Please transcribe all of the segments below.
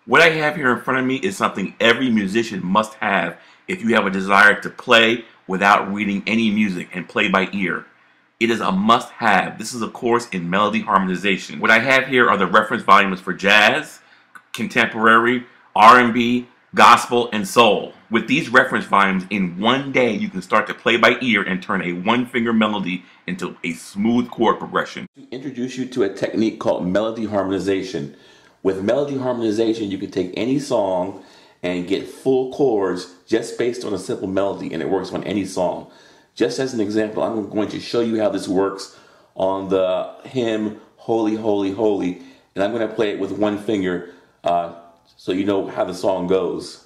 What I have here in front of me is something every musician must have if you have a desire to play without reading any music and play by ear. It is a must-have. This is a course in melody harmonization. What I have here are the reference volumes for jazz, contemporary, R&B, gospel, and soul. With these reference volumes, in one day you can start to play by ear and turn a one-finger melody into a smooth chord progression. To introduce you to a technique called melody harmonization. With melody harmonization, you can take any song and get full chords just based on a simple melody, and it works on any song. Just as an example, I'm going to show you how this works on the hymn Holy, Holy, Holy, and I'm going to play it with one finger so you know how the song goes.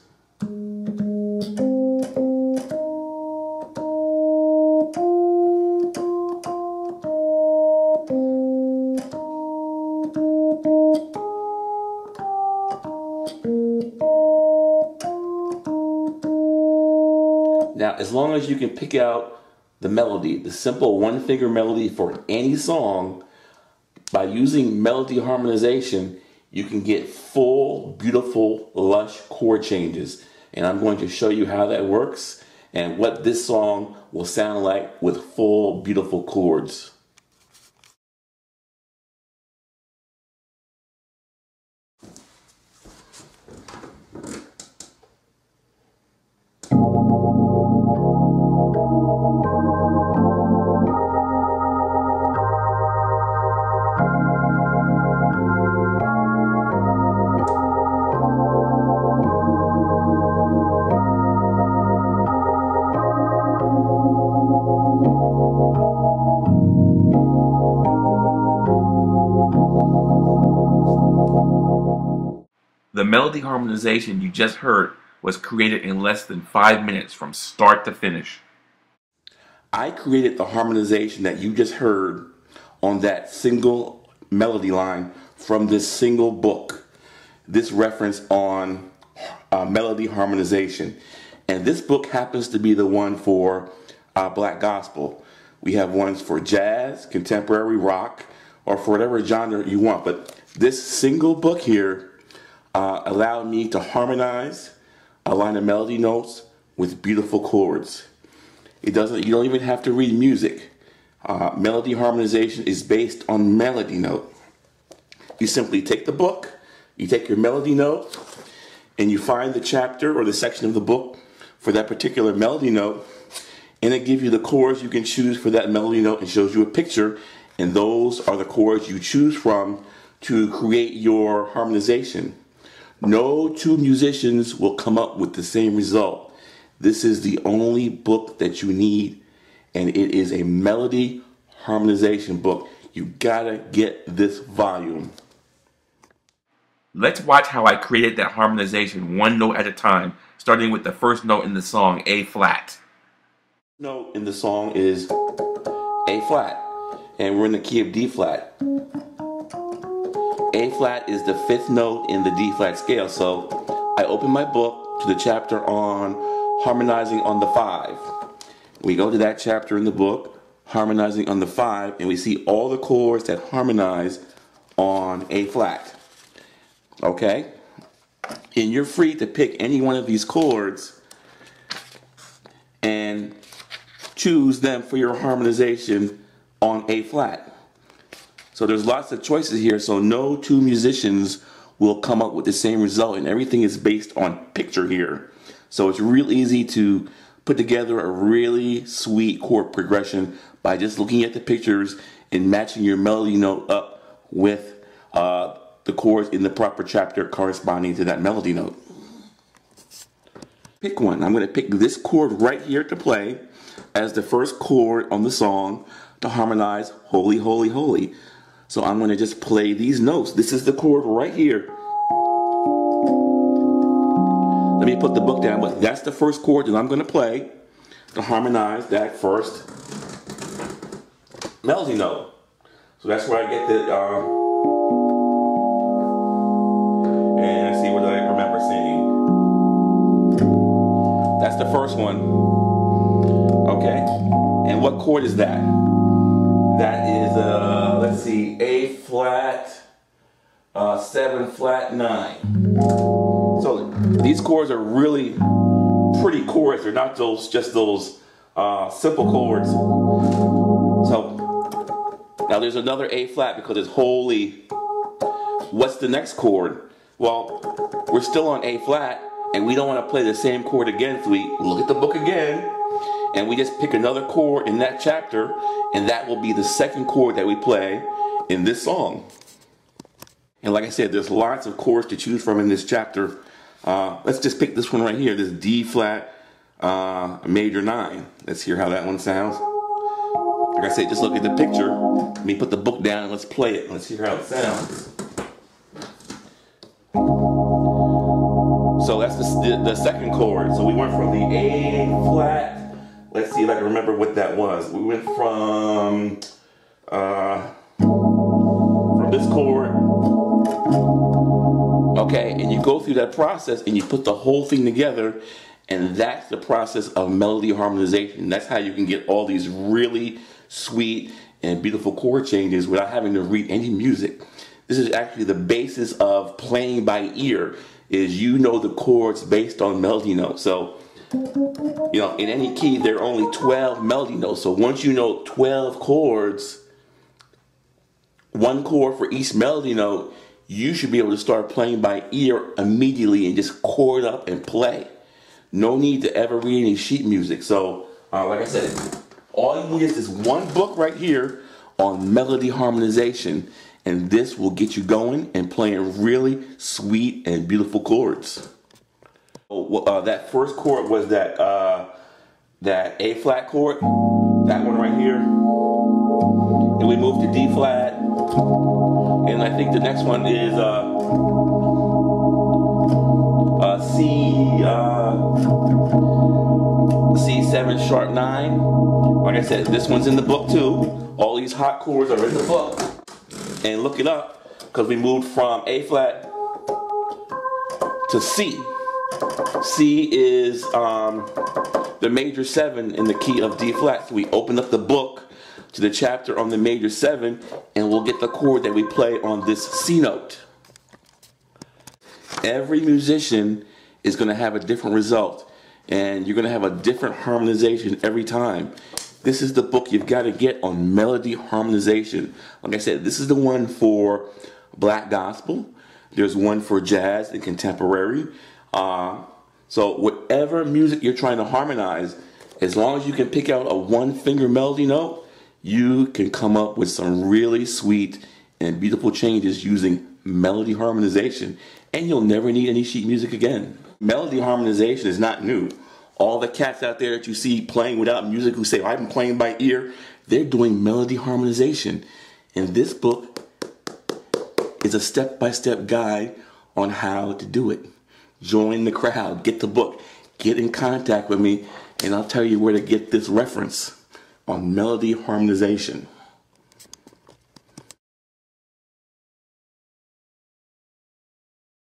Now, as long as you can pick out the melody, the simple one-finger melody for any song, by using melody harmonization, you can get full, beautiful, lush chord changes. And I'm going to show you how that works and what this song will sound like with full, beautiful chords. The melody harmonization you just heard was created in less than 5 minutes from start to finish. I created the harmonization that you just heard on that single melody line from this single book, this reference on melody harmonization. And this book happens to be the one for black gospel. We have ones for jazz, contemporary, rock, or for whatever genre you want. But this single book here allowed me to harmonize a line of melody notes with beautiful chords. You don't even have to read music. Melody harmonization is based on melody note. You simply take the book, you take your melody note, and you find the chapter or the section of the book for that particular melody note, and it gives you the chords you can choose for that melody note and shows you a picture, and those are the chords you choose from to create your harmonization. No two musicians will come up with the same result. This is the only book that you need, and it is a melody harmonization book. You gotta get this volume. Let's watch how I created that harmonization one note at a time, starting with the first note in the song, A flat. Note in the song is A flat, and we're in the key of D flat. A flat is the 5th note in the D flat scale, so I open my book to the chapter on harmonizing on the 5. We go to that chapter in the book, harmonizing on the 5, and we see all the chords that harmonize on A flat. Okay? And you're free to pick any one of these chords and choose them for your harmonization on A flat. So there's lots of choices here, so no two musicians will come up with the same result, and everything is based on picture here. So it's real easy to put together a really sweet chord progression by just looking at the pictures and matching your melody note up with the chords in the proper chapter corresponding to that melody note. Pick one. I'm going to pick this chord right here to play as the first chord on the song to harmonize Holy, Holy, Holy. So I'm going to just play these notes. This is the chord right here. Let me put the book down, but that's the first chord that I'm going to play to harmonize that first melody note. So that's where I get the, and let's see what I remember singing. That's the first one. Okay. And what chord is that? That is, let's see, A flat, 7 flat 9. So these chords are really pretty chords. They're not just those simple chords. So now there's another A flat because it's holy. What's the next chord? Well, we're still on A flat and we don't want to play the same chord again, so we look at the book again and we just pick another chord in that chapter, and that will be the second chord that we play in this song. And like I said, there's lots of chords to choose from in this chapter. Let's just pick this one right here, this D flat major 9. Let's hear how that one sounds. Like I said, just look at the picture. Let me put the book down and let's play it. Let's hear how it sounds. So that's the second chord. So we went from the A flat. Let's see if I can remember what that was. We went from this chord. Okay, and you go through that process and you put the whole thing together, and that's the process of melody harmonization. That's how you can get all these really sweet and beautiful chord changes without having to read any music. This is actually the basis of playing by ear, is you know the chords based on melody notes. So, you know, in any key, there are only 12 melody notes. So once you know 12 chords, one chord for each melody note, you should be able to start playing by ear immediately and just chord up and play. No need to ever read any sheet music. So, like I said, all you need is this one book right here on melody harmonization, and this will get you going and playing really sweet and beautiful chords. That first chord was that A flat chord, that one right here, and we moved to D flat, and I think the next one is C7 sharp 9. Like I said, this one's in the book too. All these hot chords are in the book, and look it up because we moved from A flat to C. C is the major 7 in the key of D flat. So we open up the book to the chapter on the major 7, and we'll get the chord that we play on this C note. Every musician is going to have a different result, and you're going to have a different harmonization every time. This is the book you've got to get on melody harmonization. Like I said, this is the one for black gospel. There's one for jazz and contemporary. So whatever music you're trying to harmonize, as long as you can pick out a one-finger melody note, you can come up with some really sweet and beautiful changes using melody harmonization, and you'll never need any sheet music again. Melody harmonization is not new. All the cats out there that you see playing without music who say, I've been playing by ear, they're doing melody harmonization. And this book is a step-by-step guide on how to do it. Join the crowd, get the book, get in contact with me, and I'll tell you where to get this reference on melody harmonization.